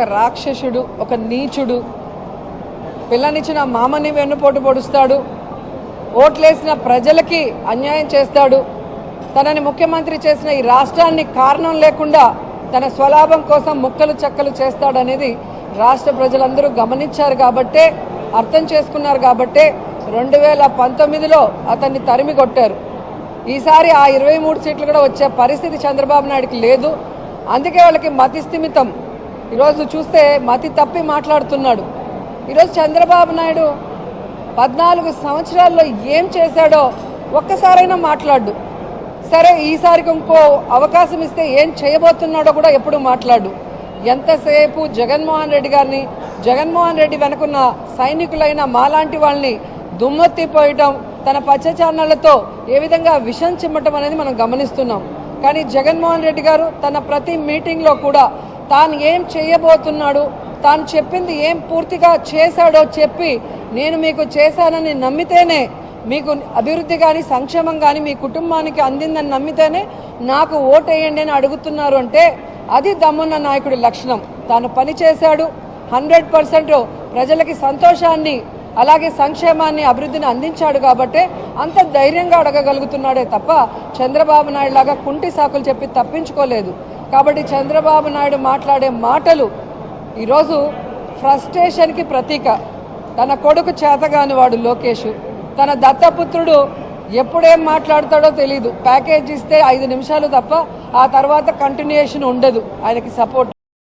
ఒక రాక్షసుడు, ఒక నీచుడు. పిల్లనిచ్చిన మామని వెన్నుపోటు పొడుస్తాడు, ఓట్లేసిన ప్రజలకి అన్యాయం చేస్తాడు. తనని ముఖ్యమంత్రి చేసిన ఈ రాష్ట్రాన్ని కారణం లేకుండా తన స్వలాభం కోసం ముక్కలు చక్కలు చేస్తాడనేది రాష్ట్ర ప్రజలందరూ గమనించారు కాబట్టే, అర్థం చేసుకున్నారు కాబట్టే 2019లో అతన్ని తరిమి కొట్టారు. ఈసారి ఆ 23 సీట్లు కూడా వచ్చే పరిస్థితి చంద్రబాబు నాయుడుకి లేదు. అందుకే వాళ్ళకి మతి స్థిమితం. ఈరోజు చూస్తే మతి తప్పి మాట్లాడుతున్నాడు. ఈరోజు చంద్రబాబు నాయుడు 14 సంవత్సరాల్లో ఏం చేశాడో ఒక్కసారైనా మాట్లాడు. సరే, ఈసారికి ఇంకో అవకాశం ఇస్తే ఏం చేయబోతున్నాడో కూడా ఎప్పుడు మాట్లాడు. ఎంతసేపు జగన్మోహన్ రెడ్డి గారిని, జగన్మోహన్ రెడ్డి వెనుకున్న సైనికులైన మాలాంటి వాళ్ళని దుమ్మెత్తిపోయటం, తన పచ్చ ఛానళ్లతో ఏ విధంగా విషం చిమ్మటం అనేది మనం గమనిస్తున్నాం. కానీ జగన్మోహన్ రెడ్డి గారు తన ప్రతి మీటింగ్లో కూడా తాను ఏం చేయబోతున్నాడు, తాను చెప్పింది ఏం పూర్తిగా చేశాడో చెప్పి, నేను మీకు చేశానని నమ్మితేనే, మీకు అభివృద్ధి కానీ సంక్షేమం కానీ మీ కుటుంబానికి అందిందని నమ్మితేనే నాకు ఓటేయండి అని అడుగుతున్నారు అంటే అది దమ్మున్న నాయకుడి లక్షణం. తాను పని చేశాడు, 100% ప్రజలకి సంతోషాన్ని, అలాగే సంక్షేమాన్ని, అభివృద్ధిని అందించాడు కాబట్టే అంత ధైర్యంగా అడగగలుగుతున్నాడే తప్ప చంద్రబాబు నాయుడు లాగా కుంటి సాకులు చెప్పి తప్పించుకోలేదు. కాబట్టి చంద్రబాబు నాయుడు మాట్లాడే మాటలు ఈరోజు ఫ్రస్ట్రేషన్కి ప్రతీక. తన కొడుకు చేతగాని వాడు లోకేష్, తన దత్తపుత్రుడు ఎప్పుడేం మాట్లాడతాడో తెలీదు. ప్యాకేజ్ ఇస్తే 5 నిమిషాలు తప్ప ఆ తర్వాత కంటిన్యూయేషన్ ఉండదు ఆయనకి సపోర్ట్.